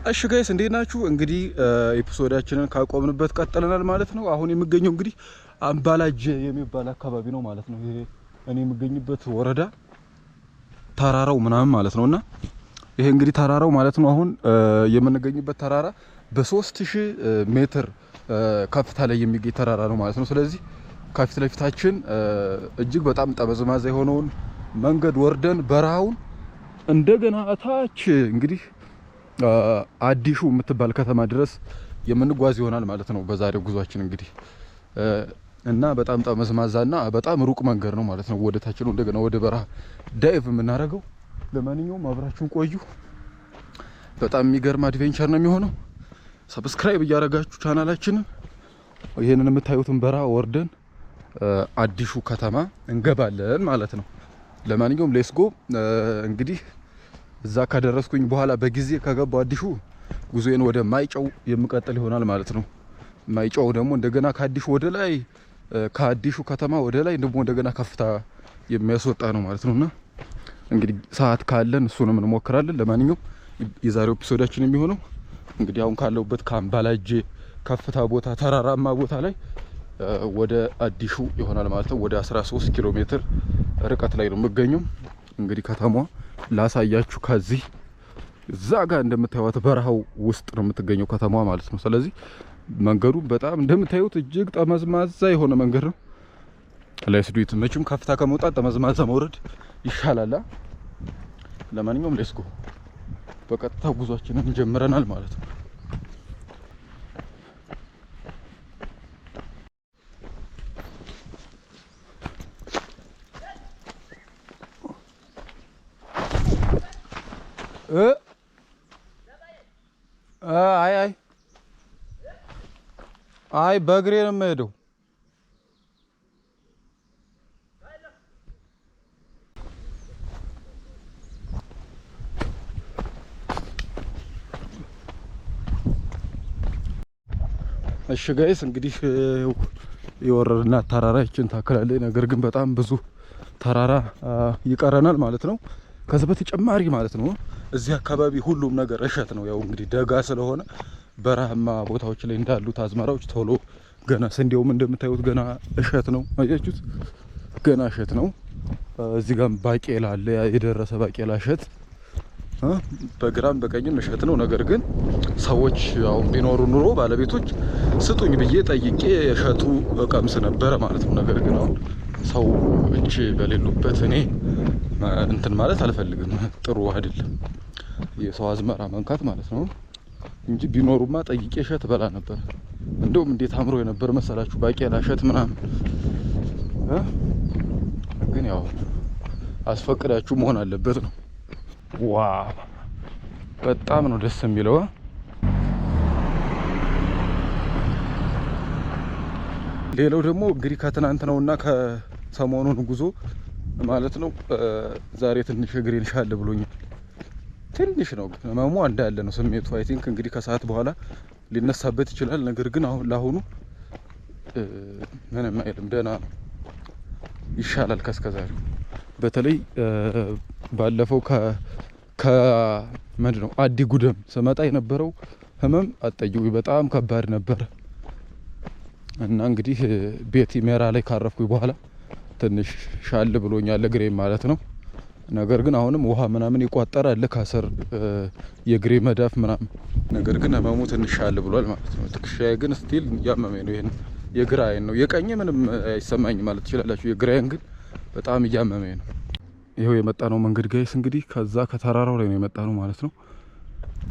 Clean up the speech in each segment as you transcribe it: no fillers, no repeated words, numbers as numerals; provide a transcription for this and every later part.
እሺ ጋይስ እንዴት ናችሁ? እንግዲህ ኤፒሶዳችንን ካቆምንበት ቀጥለናል ማለት ነው። አሁን የምገኘው እንግዲህ አምባላጄ የሚባል አካባቢ ነው ማለት ነው። ይሄ እኔ የምገኝበት ወረዳ ተራራው ምናምን ማለት ነውና ይሄ እንግዲህ ተራራው ማለት ነው። አሁን የምንገኝበት ተራራ በ3000 ሜትር ከፍታ ላይ የሚገኝ ተራራ ነው ማለት ነው። ስለዚህ ከፊት ለፊታችን እጅግ በጣም ጠመዝማዛ የሆነውን መንገድ ወርደን በረሃውን እንደገና ታች እንግዲህ አዲሹ የምትባል ከተማ ድረስ የምንጓዝ ይሆናል ማለት ነው በዛሬው ጉዟችን እንግዲህ እና በጣም ጠመዝማዛና በጣም ሩቅ መንገድ ነው ማለት ነው። ወደ ታች ነው እንደገና ወደ በረሃ ዳይቭ የምናደርገው። ለማንኛውም አብራችሁን ቆዩ። በጣም የሚገርም አድቬንቸር ነው የሚሆነው። ሰብስክራይብ እያደረጋችሁ ቻናላችንን ይሄንን የምታዩትን በረሃ ወርደን አዲሹ ከተማ እንገባለን ማለት ነው። ለማንኛውም ሌትስ ጎ። እንግዲህ እዛ ካደረስኩኝ በኋላ በጊዜ ከገባው አዲሹ ጉዞዬን ወደ ማይጨው የምቀጥል ይሆናል ማለት ነው። ማይጨው ደግሞ እንደገና ከአዲሹ ወደ ላይ ከአዲሹ ከተማ ወደ ላይ ደግሞ እንደገና ከፍታ የሚያስወጣ ነው ማለት ነውና እንግዲህ ሰዓት ካለን እሱንም እንሞክራለን። ለማንኛውም የዛሬው ኤፒሶዳችን የሚሆነው እንግዲህ አሁን ካለውበት ከአምባላጄ ከፍታ ቦታ ተራራማ ቦታ ላይ ወደ አዲሹ ይሆናል ማለት ነው። ወደ 13 ኪሎ ሜትር ርቀት ላይ ነው የምገኘው። እንግዲህ ከተማዋ ላሳያችሁ። ከዚህ እዛ ጋር እንደምታዩት በረሃው ውስጥ ነው የምትገኘው ከተማዋ ማለት ነው። ስለዚህ መንገዱ በጣም እንደምታዩት እጅግ ጠመዝማዛ የሆነ መንገድ ነው። ሌትስ መቼም ከፍታ ከመውጣት ጠመዝማዛ መውረድ ይሻላል። ለማንኛውም ሌትስ ጎ። በቀጥታ ጉዟችንን ጀምረናል ማለት ነው። አይ በእግሬ ነው የምሄደው። እሺ ጋይስ እንግዲህ የወረድና ተራራችን ታከላለች። ነገር ግን በጣም ብዙ ተራራ ይቀረናል ማለት ነው። ከዚህ በተጨማሪ ማለት ነው እዚህ አካባቢ ሁሉም ነገር እሸት ነው። ያው እንግዲህ ደጋ ስለሆነ በረሃማ ቦታዎች ላይ እንዳሉት አዝመራዎች ቶሎ ገና ስንዴውም እንደምታዩት ገና እሸት ነው። አያችሁት? ገና እሸት ነው። እዚህ ጋር ባቄላ አለ፣ የደረሰ ባቄላ እሸት። በግራም በቀኝም እሸት ነው። ነገር ግን ሰዎች አሁን ቢኖሩ ኑሮ ባለቤቶች ስጡኝ ብዬ ጠይቄ እሸቱ እቀምስ ነበረ ማለት ነው። ነገር ግን አሁን ሰው እጅ በሌሉበት እኔ እንትን ማለት አልፈልግም። ጥሩ አይደለም የሰው አዝመራ መንካት ማለት ነው እንጂ ቢኖሩማ ጠይቄ እሸት በላ ነበር። እንደውም እንዴት አምሮ የነበር መሰላችሁ ባቄላ እሸት ምናምን። ግን ያው አስፈቅዳችሁ መሆን አለበት ነው። ዋው በጣም ነው ደስ የሚለው። ሌላው ደግሞ እንግዲህ ከትናንትናውና ከሰሞኑን ጉዞ ማለት ነው ዛሬ ትንሽ እግሬን ሻል ብሎኛል። ትንሽ ነው ግን ህመሙ እንዳለ ነው ስሜቱ። አይ ቲንክ እንግዲህ ከሰዓት በኋላ ሊነሳበት ይችላል። ነገር ግን አሁን ለአሁኑ ምንም አይልም፣ ደህና ነው፣ ይሻላል ከስከዛሬው። በተለይ ባለፈው ምንድን ነው አዲ ጉደም ስመጣ የነበረው ህመም አጠይቁ በጣም ከባድ ነበር እና እንግዲህ ቤቲ ሜራ ላይ ካረፍኩኝ በኋላ ትንሽ ሻል ብሎኛል እግሬ ማለት ነው። ነገር ግን አሁንም ውሃ ምናምን ይቋጠራል ከስር የእግሬ መዳፍ ምናምን። ነገር ግን ህመሙ ትንሽ ሻል ብሏል ማለት ነው። ትከሻዬ ግን ስቲል እያመመኝ ነው። ይሄን የግራ አይን ነው፣ የቀኝ ምንም አይሰማኝ ማለት ትችላላችሁ። የግራዬን ግን በጣም እያመመኝ ነው። ይሄው የመጣ ነው መንገድ ጋይስ። እንግዲህ ከዛ ከተራራው ላይ ነው የመጣ ነው ማለት ነው።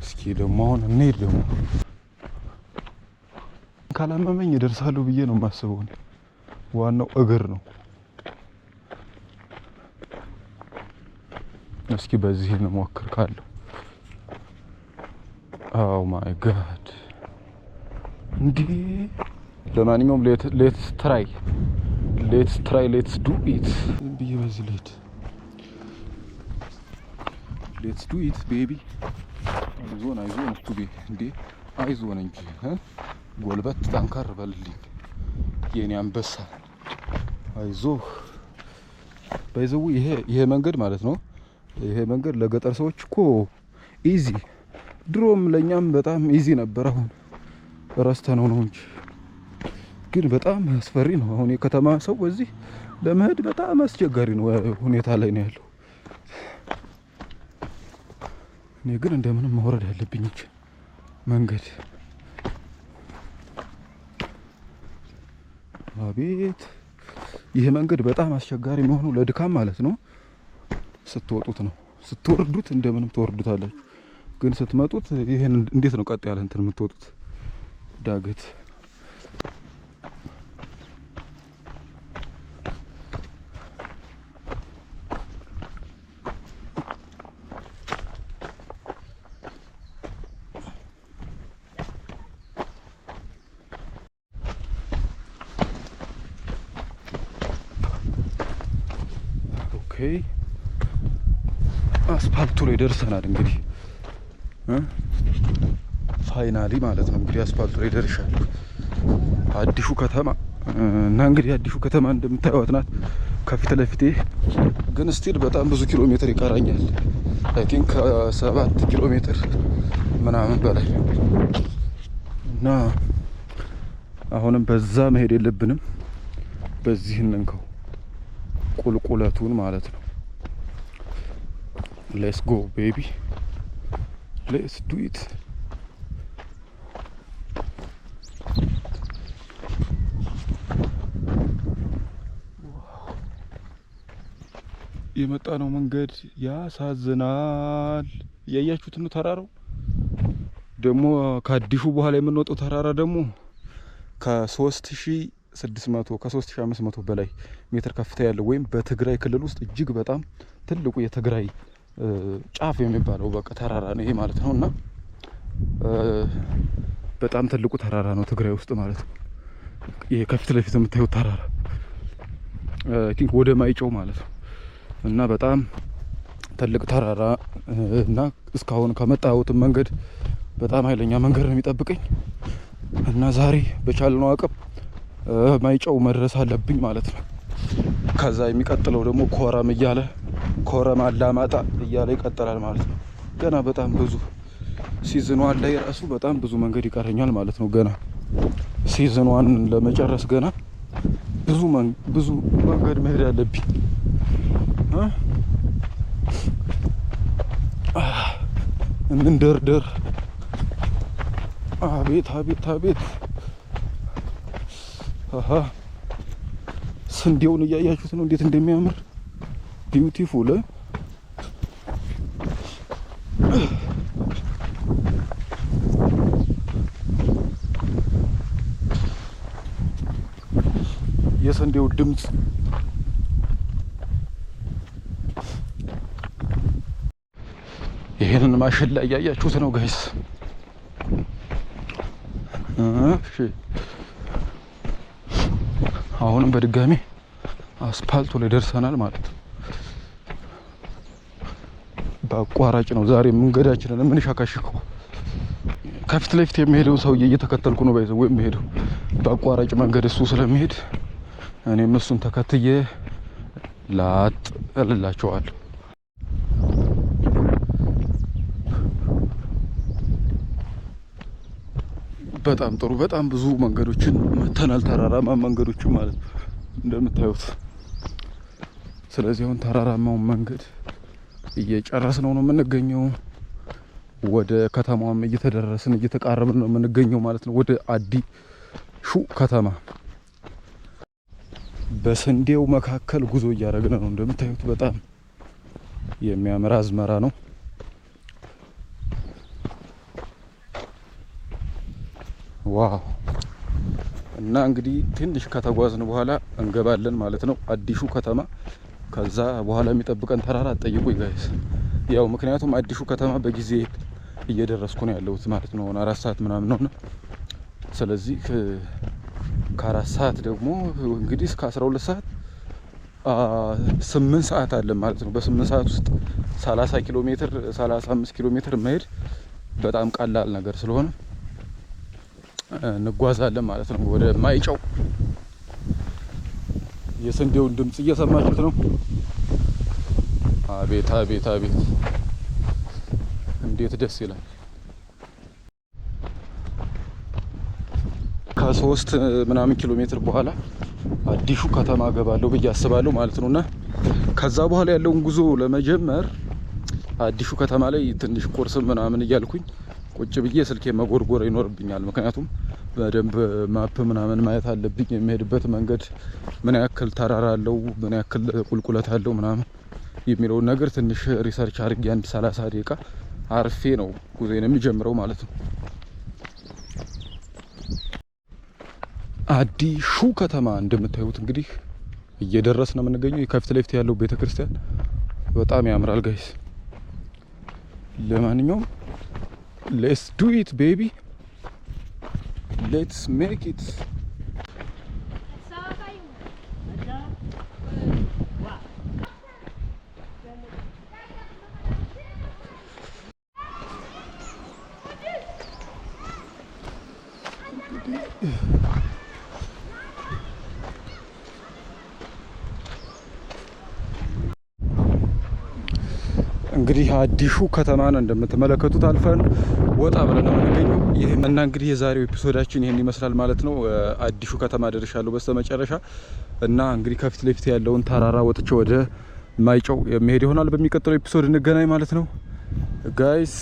እስኪ ደግሞ አሁን እንሄድ። ደግሞ ካላመመኝ እደርሳለሁ ብዬ ነው የማስበው። ዋናው እግር ነው። እስኪ በዚህ እንሞክር ካለው። ኦ ማይ ጋድ እንዴ! ለማንኛውም ሌትስ ትራይ ሌትስ ዱ ኢት ብዬ በዚህ ልሂድ። ሌትስ ዱ ኢት ቤቢ። አይዞን እስቱ ቤ እንዴ! አይዞን እንጂ ጎልበት ጠንከር በልልኝ የኔ አንበሳ። አይዞህ። ይሄ መንገድ ማለት ነው። ይሄ መንገድ ለገጠር ሰዎች እኮ ኢዚ ድሮም ለኛም በጣም ኢዚ ነበር። አሁን ረስተነው ነው እንጂ ግን በጣም አስፈሪ ነው። አሁን የከተማ ሰው በዚህ ለመሄድ በጣም አስቸጋሪ ነው ሁኔታ ላይ ነው ያለው። እኔ ግን እንደምንም ማውረድ ያለብኝ እቺ መንገድ አቤት! ይሄ መንገድ በጣም አስቸጋሪ የሚሆነው ለድካም ማለት ነው። ስትወጡት ነው፣ ስትወርዱት እንደምንም ትወርዱታላችሁ። ግን ስትመጡት ይሄን እንዴት ነው ቀጥ ያለ እንትን የምትወጡት ዳገት። አስፓልቱ ላይ ደርሰናል እንግዲህ ፋይናሊ ማለት ነው። እንግዲህ አስፓልቱ ላይ ደርሻለሁ። አዲሱ ከተማ እና እንግዲህ አዲሱ ከተማ እንደምታዩት ናት ከፊት ለፊቴ። ግን ስቲል በጣም ብዙ ኪሎ ሜትር ይቀራኛል። አይ ቲንክ 7 ኪሎ ሜትር ምናምን በላይ እና አሁንም በዛ መሄድ የለብንም። በዚህ እንንከው ቁልቁለቱን ማለት ነው። ሌትስ ጎ ቤቢ ሌትስ ዱ ኢት። የመጣ ነው መንገድ ያሳዝናል። እያያችሁት ነው ተራራው። ደግሞ ከአዲሱ በኋላ የምንወጣው ተራራ ደግሞ ከ3600 ከ3500 በላይ ሜትር ከፍታ ያለው ወይም በትግራይ ክልል ውስጥ እጅግ በጣም ትልቁ የትግራይ ጫፍ የሚባለው በቃ ተራራ ነው ይሄ ማለት ነው። እና በጣም ትልቁ ተራራ ነው ትግራይ ውስጥ ማለት ነው። ይሄ ከፊት ለፊት የምታዩት ተራራ አይ ቲንክ ወደ ማይጨው ማለት ነው። እና በጣም ትልቅ ተራራ እና እስካሁን ከመጣሁት መንገድ በጣም ኃይለኛ መንገድ ነው የሚጠብቀኝ። እና ዛሬ በቻልነው አቅም ማይጨው መድረስ አለብኝ ማለት ነው። ከዛ የሚቀጥለው ደግሞ ኮረም እያለ ኮረም አላማጣ እያለ ይቀጥላል ማለት ነው። ገና በጣም ብዙ ሲዝኗን ላይ ራሱ በጣም ብዙ መንገድ ይቀረኛል ማለት ነው። ገና ሲዝኗን ለመጨረስ ገና ብዙ መንገድ መሄድ አለብኝ። እንደርደር። አቤት አቤት አቤት! ስንዴውን እያያችሁት ነው እንዴት እንደሚያምር ቢዩቲፉል። የስንዴው ድምፅ ይሄንን ማሽላ እያያችሁት ነው ጋይስ። እሺ አሁንም በድጋሚ አስፓልቱ ላይ ደርሰናል ማለት ነው። በአቋራጭ ነው ዛሬ መንገዳችንን የምንሻካሽከው። ከፊት ለፊት የሚሄደው ሰውዬ እየተከተልኩ ነው ባይዘው ወይም የሚሄደው በአቋራጭ መንገድ እሱ ስለሚሄድ እኔም እሱን ተከትዬ ላጥ እልላቸዋለሁ። በጣም ጥሩ። በጣም ብዙ መንገዶችን መተናል፣ ተራራማ መንገዶችን ማለት ነው እንደምታዩት። ስለዚህ አሁን ተራራማውን መንገድ እየጨረስነው ነው የምንገኘው። ወደ ከተማዋም እየተቃረብን ነው የምንገኘው ማለት ነው፣ ወደ አዲሱ ከተማ። በስንዴው መካከል ጉዞ እያደረግን ነው እንደምታዩት። በጣም የሚያምር አዝመራ ነው። ዋው! እና እንግዲህ ትንሽ ከተጓዝን በኋላ እንገባለን ማለት ነው አዲሱ ከተማ። ከዛ በኋላ የሚጠብቀን ተራራ አትጠይቁኝ ጋይስ። ያው ምክንያቱም አዲሱ ከተማ በጊዜ እየደረስኩ ነው ያለሁት ማለት ነው። 4 ሰዓት ምናምን ነውና ስለዚህ ከ4 ሰዓት ደግሞ እንግዲህ እስከ 12 ሰዓት 8 ሰዓት አለ ማለት ነው። በ8 ሰዓት ውስጥ 30 ኪሎ ሜትር 35 ኪሎ ሜትር መሄድ በጣም ቀላል ነገር ስለሆነ እንጓዛለን ማለት ነው ወደ ማይጨው። የስንዴውን ድምጽ እየሰማችሁት ነው። አቤት አቤት አቤት እንዴት ደስ ይላል! ከ3 ምናምን ኪሎ ሜትር በኋላ አዲሹ ከተማ ገባለሁ ብዬ አስባለሁ ማለት ነውና ከዛ በኋላ ያለውን ጉዞ ለመጀመር አዲሹ ከተማ ላይ ትንሽ ቁርስ ምናምን እያልኩኝ ቁጭ ብዬ ስልኬ መጎርጎር ይኖርብኛል። ምክንያቱም በደንብ ማፕ ምናምን ማየት አለብኝ። የሚሄድበት መንገድ ምን ያክል ተራራ አለው፣ ምን ያክል ቁልቁለት አለው ምናምን የሚለውን ነገር ትንሽ ሪሰርች አድርጌ አንድ 30 ደቂቃ አርፌ ነው ጉዞዬን የሚጀምረው ማለት ነው። አዲሹ ከተማ እንደምታዩት እንግዲህ እየደረስን ነው የምንገኘው። ከፊት ለፊት ያለው ቤተክርስቲያን በጣም ያምራል ጋይስ። ለማንኛውም ሌትስ ዱ ኢት ቤቢ ሌትስ ሜክ ኢት። እንግዲህ አዲሹ ከተማን እንደምትመለከቱት አልፈን ወጣ ብለን ነው የምንገኘው። እና እንግዲህ የዛሬው ኤፒሶዳችን ይሄን ይመስላል ማለት ነው። አዲሹ ከተማ ደርሻለሁ በስተመጨረሻ። እና እንግዲህ ከፊት ለፊት ያለውን ተራራ ወጥቼ ወደ ማይጨው የሚሄድ ይሆናል። በሚቀጥለው ኤፒሶድ እንገናኝ ማለት ነው። ጋይስ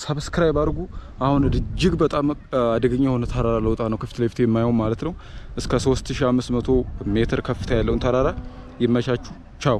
ሰብስክራይብ አድርጉ። አሁን እጅግ በጣም አደገኛ የሆነ ተራራ ለውጣ ነው ከፊት ለፊት የማየው ማለት ነው። እስከ 3500 ሜትር ከፍታ ያለውን ተራራ። ይመቻችሁ። ቻው